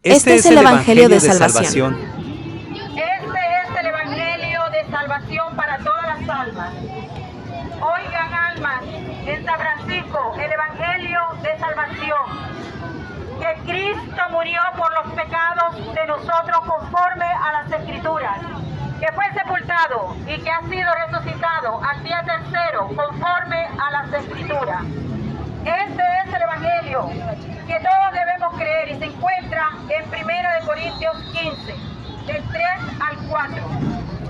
Este es el Evangelio de salvación. Este es el Evangelio de salvación para todas las almas. Oigan, almas, en San Francisco, el Evangelio de salvación. Que Cristo murió por los pecados de nosotros conforme a las Escrituras. Que fue sepultado y que ha sido resucitado al día tercero conforme a las Escrituras. Este es el Evangelio que todos debemos creer y se encuentra en 1 Corintios 15, del 3 al 4.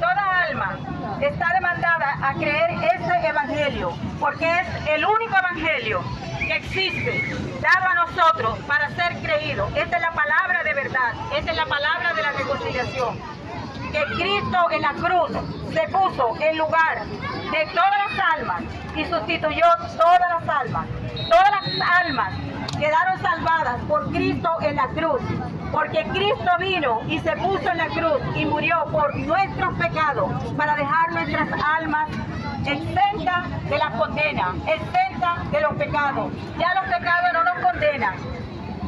Toda alma está demandada a creer ese Evangelio, porque es el único Evangelio que existe, dado a nosotros para ser creído. Esta es la palabra de verdad, esta es la palabra de la reconciliación. Que Cristo en la cruz se puso en lugar de todas las almas y sustituyó todas las almas. Todas las almas quedaron salvadas por Cristo en la cruz, porque Cristo vino y se puso en la cruz y murió por nuestros pecados para dejar nuestras almas exentas de la condena, exentas de los pecados. Ya los pecados no nos condenan.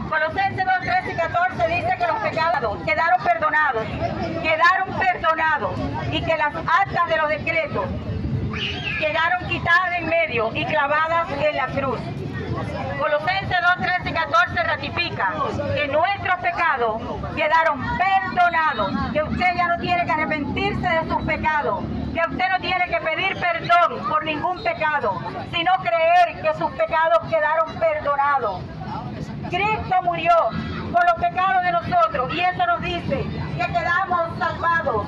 Colosenses 2, 13 y 14 dice que los pecados quedaron perdonados y que las actas de los decretos quedaron quitadas en medio y clavadas en la cruz. Colosenses 2, 13 y 14 ratifica que nuestros pecados quedaron perdonados, que usted ya no tiene que arrepentirse de sus pecados, que usted no tiene que pedir perdón por ningún pecado, sino creer que sus pecados quedaron perdonados. Cristo murió por los pecados de nosotros y eso nos dice que quedamos salvados,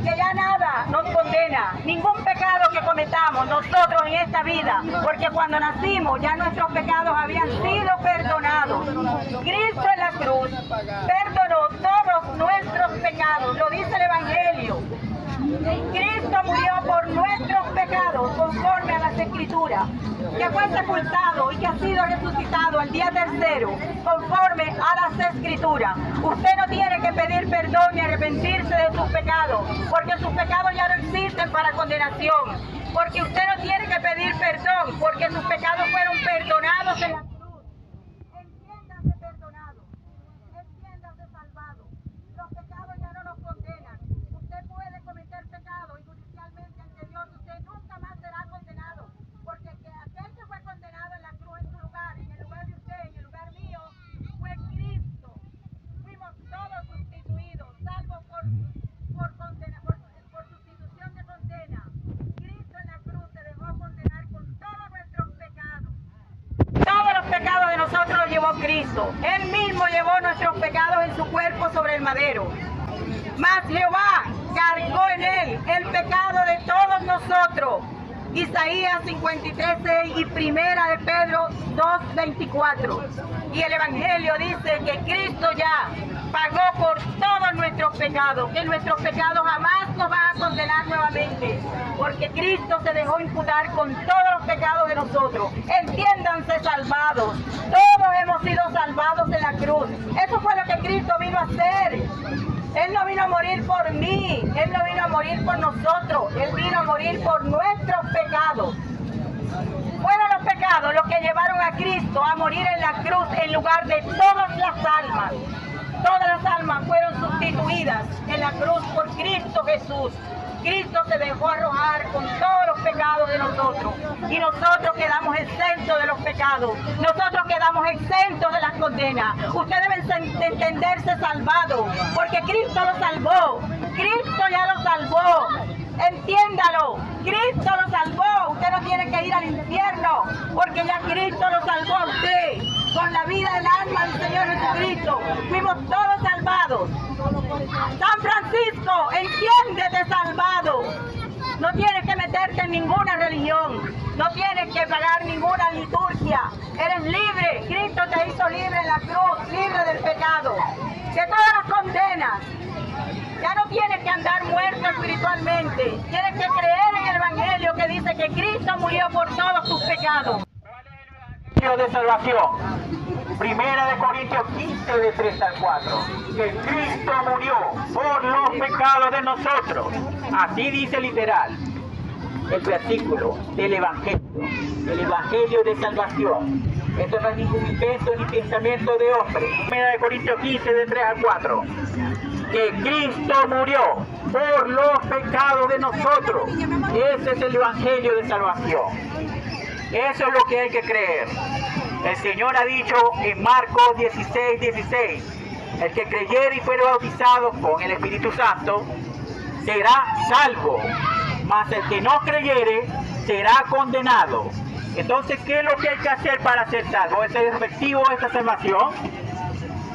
que ya nada nos condena, ningún pecado que cometamos nosotros en esta vida, porque cuando nacimos ya nuestros pecados habían sido perdonados. Cristo en la cruz perdonó todos nuestros pecados, lo dice el Evangelio. Cristo murió por nuestros pecados conforme a las Escrituras, que fue sepultado y que ha sido resucitado al día tercero conforme a las Escrituras. Usted no tiene que pedir perdón ni arrepentirse de sus pecados, porque sus pecados ya no existen para condenación, porque usted no tiene que pedir perdón, porque sus pecados fueron perdonados en la cruz. Entiéndase perdonado, entiéndase salvado. Los pecados ya no nos condenan. Usted puede cometer pecado y judicialmente ante Dios usted nunca más será condenado, porque aquel que fue condenado en la cruz en su lugar, en el lugar de usted, en el lugar mío, fue Cristo. Fuimos todos sustituidos, salvos por sustitución de condena. Cristo en la cruz se dejó condenar con todos nuestros pecados. Todos los pecados de nosotros los llevó Cristo. Él mismo llevó nuestros pecados en su cuerpo sobre el madero. Mas Jehová cargó en él el pecado de todos nosotros. Isaías 53:6 y 1 de Pedro 2:24. Y el Evangelio dice que Cristo ya pagó por todos nuestros pecados, que nuestros pecados jamás nos van a condenar nuevamente, porque Cristo se dejó imputar con todos los pecados de nosotros. Entiéndanse salvados, todos hemos sido salvados en la cruz. Eso fue lo que Cristo vino a hacer. Él no vino a morir por mí, Él no vino a morir por nosotros, Él vino a morir por nuestros pecados. Fueron los pecados los que llevaron a Cristo a morir en la cruz en lugar de todas las almas. Todas las almas fueron sustituidas en la cruz por Cristo Jesús. Cristo se dejó arrojar con todos los pecados de nosotros y nosotros quedamos exentos de los pecados, nosotros quedamos exentos de las condenas. Ustedes deben entenderse salvados porque Cristo lo salvó, Cristo ya lo salvó. Entiéndalo, Cristo lo salvó. Usted no tiene que ir al infierno porque ya Cristo lo salvó a usted. Con la vida del alma del Señor Jesucristo fuimos todos salvados. San Francisco, entiéndete salvado. No tienes que meterte en ninguna religión, no tienes que pagar ninguna liturgia. Eres libre, Cristo te hizo libre en la cruz, libre del pecado, de todas las condenas. Ya no tienes que andar muerto espiritualmente, tienes que creer en el Evangelio que dice que Cristo murió por todos tus pecados. Evangelio de salvación. 1 Corintios 15, de 3 al 4. Que Cristo murió por los pecados de nosotros. Así dice literal el versículo del Evangelio de salvación. Esto no es ningún invento ni pensamiento de hombre. 1 Corintios 15, de 3 al 4. Que Cristo murió por los pecados de nosotros. Ese es el evangelio de salvación. Eso es lo que hay que creer. El Señor ha dicho en Marcos 16, 16, el que creyere y fuere bautizado con el Espíritu Santo será salvo, mas el que no creyere será condenado. Entonces, ¿qué es lo que hay que hacer para ser salvo? ¿Es efectivo esta salvación?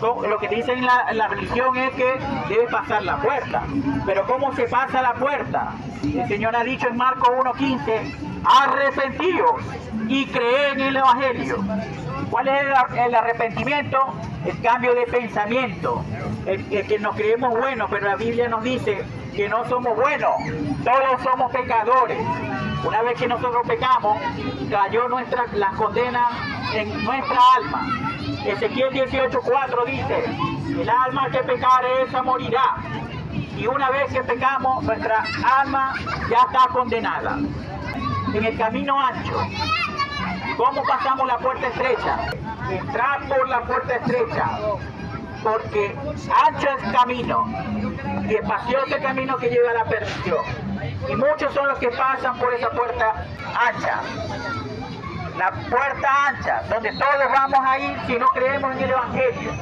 Lo que dicen en la religión es que debe pasar la puerta. Pero ¿cómo se pasa la puerta? El Señor ha dicho en Marcos 1:15, arrepentíos y creed en el Evangelio. ¿Cuál es el arrepentimiento? El cambio de pensamiento. El que nos creemos buenos, pero la Biblia nos dice que no somos buenos. Todos somos pecadores. Una vez que nosotros pecamos, cayó la condena en nuestra alma. Ezequiel 18:4 dice, el alma que pecare esa morirá. Y una vez que pecamos, nuestra alma ya está condenada. En el camino ancho, ¿cómo pasamos la puerta estrecha? Entrar por la puerta estrecha, porque ancho es el camino y espacioso el camino que lleva a la perdición. Y muchos son los que pasan por esa puerta ancha. La puerta ancha, donde todos vamos a ir si no creemos en el Evangelio.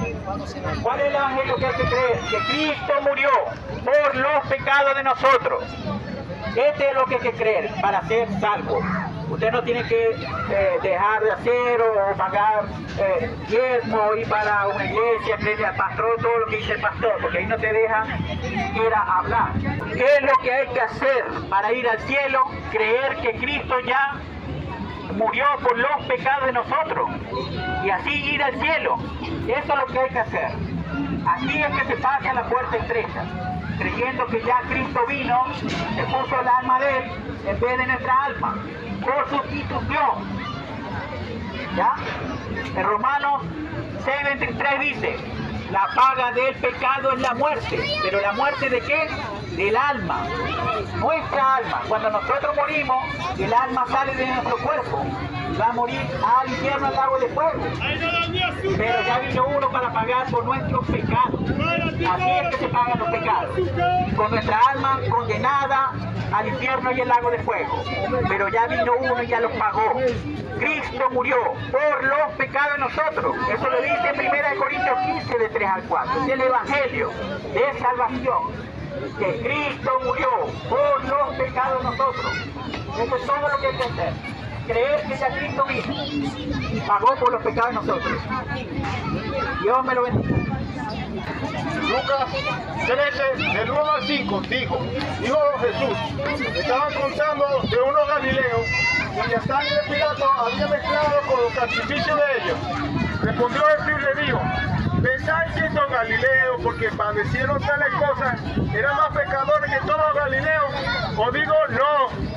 ¿Cuál es el Evangelio que hay que creer? Que Cristo murió por los pecados de nosotros. Este es lo que hay que creer para ser salvo. Usted no tiene que dejar de hacer o pagar diezmo, ir para una iglesia, creerle al pastor, todo lo que dice el pastor, porque ahí no te deja ir a hablar. ¿Qué es lo que hay que hacer para ir al cielo? Creer que Cristo ya murió por los pecados de nosotros y así ir al cielo. Eso es lo que hay que hacer. Así es que se pasa la puerta estrecha, creyendo que ya Cristo vino, se puso el alma de Él en vez de nuestra alma, por sustitución. ¿Ya? En Romanos 6:23 dice, la paga del pecado es la muerte, pero ¿la muerte de qué? Del alma, nuestra alma. Cuando nosotros morimos, el alma sale de nuestro cuerpo y va a morir al infierno, al lago de fuego. Pero ya vino uno para pagar por nuestros pecados. Así es que se pagan los pecados, con nuestra alma condenada al infierno y el lago de fuego. Pero ya vino uno y ya los pagó. Cristo murió por los pecados de nosotros. Eso lo dice en 1 Corintios 15, de 3 al 4. Es el Evangelio de salvación. Que Cristo murió por los pecados de nosotros. Eso es todo lo que hay que hacer. Creer que ya Cristo vino y pagó por los pecados de nosotros. Dios me lo bendiga. Lucas 13, del 1 al 5, dijo Jesús, estaban contando de unos galileos cuya sangre de Pilato había mezclado con los sacrificios de ellos. Respondió Jesús y le dijo, ¿pensáis que estos galileos, porque padecieron tales cosas, eran más pecadores que todos los galileos? Os digo, no.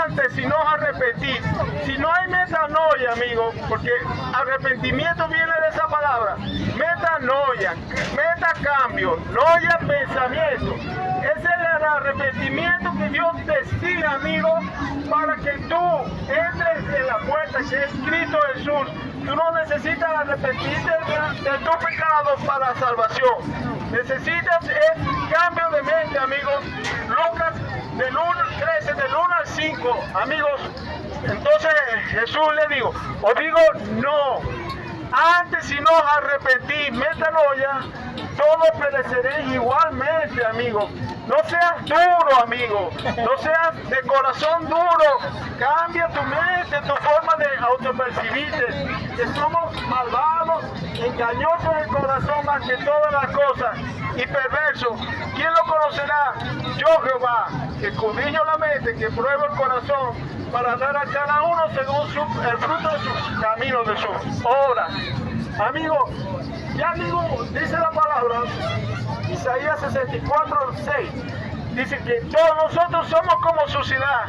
Antes, si no os arrepentís, si no hay metanoia, amigo, porque arrepentimiento viene de esa palabra, metanoia, metacambio, noia, pensamiento. Ese es el arrepentimiento que Dios destina, amigo, para que tú entres en la puerta que es Cristo Jesús. Tú no necesitas arrepentirte de tus pecados para salvación. Necesitas cambio de mente, amigos. Lucas 13, del 1 al 5, amigos. Entonces Jesús le dijo, os digo no. Antes, si no os arrepentís, metanoia, todos pereceréis igualmente, amigo. No seas duro, amigo. No seas de corazón duro. Cambia tu mente, tu forma de autopercibirte. Que somos malvados, engañosos en corazón más que todas las cosas y perversos. ¿Quién lo conocerá? Yo, Jehová, que escudriño la mente, que pruebo el corazón, para dar a cada uno según el fruto de sus caminos, de sus obras. Amigo, ya dice la palabra, Isaías 64:6, dice que todos nosotros somos como suciedad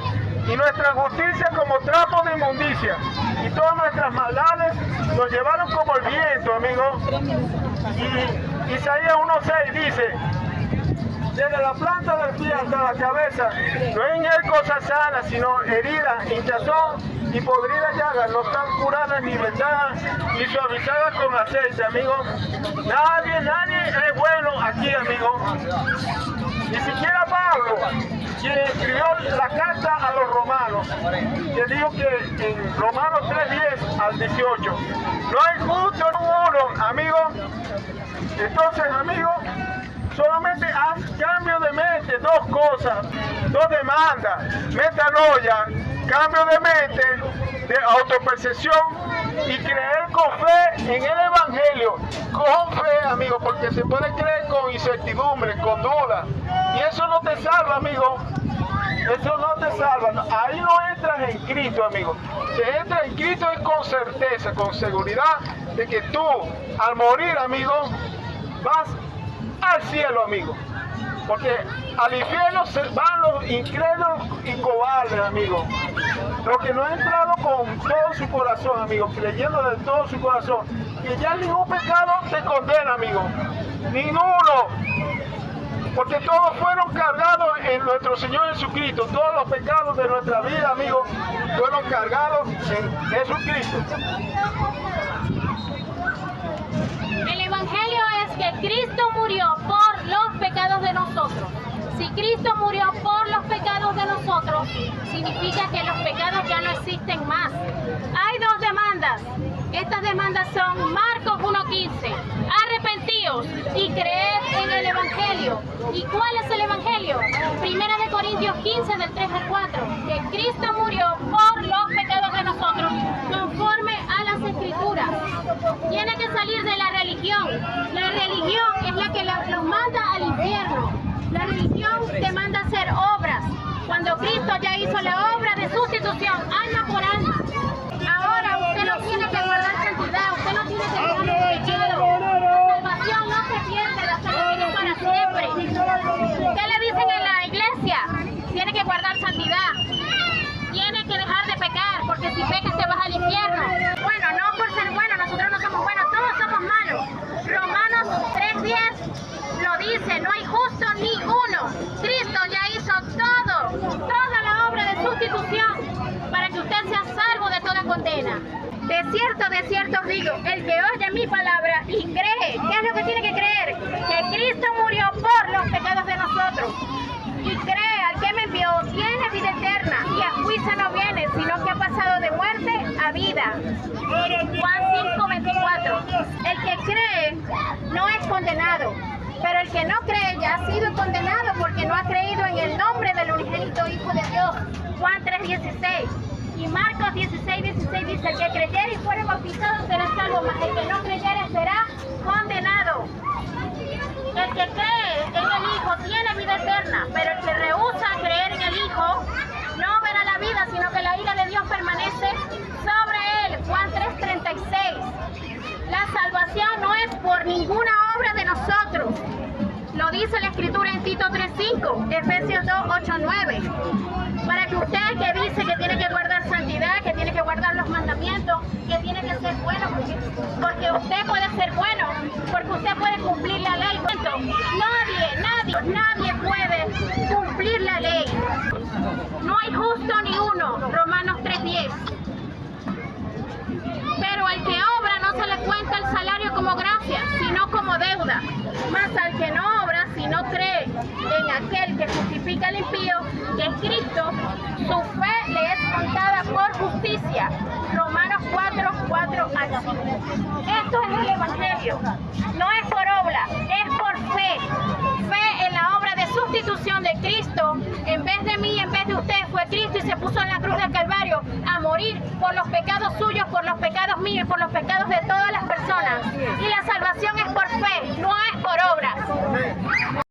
y nuestra justicia como trapo de inmundicia, y todas nuestras maldades nos llevaron como el viento, amigo. Y Isaías 1:6 dice, desde la planta del pie hasta la cabeza, no hay en él cosas sanas, sino heridas, hinchazón y podridas llagas no están curadas ni vendadas ni suavizadas con aceite, amigo. Nadie es bueno aquí, amigo. Ni siquiera Pablo, quien escribió la carta a los romanos, que dijo que en Romanos 3:10 al 18, no hay justo uno, amigo. Entonces, amigo, solamente haz cambio de mente, dos cosas, dos demandas, metanoia, cambio de mente, de autopercepción y creer con fe en el Evangelio, con fe, amigo, porque se puede creer con incertidumbre, con duda, y eso no te salva, amigo. Eso no te salva. Ahí no entras en Cristo, amigo. Se entra en Cristo es con certeza, con seguridad de que tú, al morir, amigo, vas al cielo, amigo. Porque al infierno van los incrédulos y cobardes, amigo. Los que no han entrado con todo su corazón, amigo, creyendo de todo su corazón, que ya ningún pecado te condena, amigo. Ninguno. Porque todos fueron cargados en nuestro Señor Jesucristo. Todos los pecados de nuestra vida, amigo, fueron cargados en Jesucristo. El Evangelio es que Cristo murió por los pecados de nosotros. Si Cristo murió por los pecados de nosotros, significa que los pecados ya no existen más. Hay dos demandas. Estas demandas son Marcos 1:15. Arrepentíos y creed en el Evangelio. ¿Y cuál es el Evangelio? Primera de Corintios 15, del 3 al 4. Que Cristo murió por los pecados de nosotros, conforme a las Escrituras. Tiene que salir de la religión. La religión es la que los manda al infierno. La religión te manda a hacer obras, cuando Cristo ya hizo la obra de sustitución, alma por alma. Ahora usted no tiene que guardar santidad, usted no tiene que dejar el pecado. La salvación no se pierde, la salvación es para siempre. ¿Qué le dicen en la iglesia? Tiene que guardar santidad, tiene que dejar de pecar, porque si pecas te vas al infierno. Bueno, no por ser bueno, nosotros no somos buenos, todos somos malos. Romanos 3:10 lo dice, no hay justo ni uno. Cristo ya hizo toda la obra de sustitución para que usted sea salvo de toda condena. De cierto os digo, el que oye mi palabra y cree, ¿qué es lo que tiene que creer? Que Cristo murió por los pecados de nosotros. Y cree al que me envió, tiene vida eterna, y a juicio no viene, sino que ha pasado de muerte a vida. Juan 5:24. El que cree no es condenado, pero el que no cree ya ha sido condenado porque no ha creído en el nombre del unigénito Hijo de Dios. Juan 3:16. Y Marcos 16:16 dice, el que creyere y fuere bautizado será salvo, mas el que no creyere será condenado. El que cree en el Hijo tiene vida eterna, pero el que rehúsa creer en el Hijo no verá la vida, sino que la ira de Dios permanece sobre él. Juan 3:36. La salvación no es por ninguna obra de nosotros. Lo dice la Escritura en Tito 3:5, Efesios 2:8-9. Para que usted que dice que tiene que guardar santidad, que tiene que guardar los mandamientos, que tiene que ser bueno, porque usted puede ser bueno, porque usted puede cumplir la ley. Nadie puede cumplir la ley. No hay justo ni uno, Romanos 3:10. Pero al que obra no se le cuenta el salario como gracia, sino como deuda. Mas al que no obra, si no cree en aquel que justifica al impío, que es Cristo, su fe le es contada por justicia. Romanos 4:4-5. Esto es el Evangelio. No es por obra, es por fe. Fe en la obra de sustitución de Cristo. En vez de mí, en vez de usted, fue Cristo y se puso en la cruz del Calvario a morir por los pecados suyos, por los pecados míos y por los pecados de todos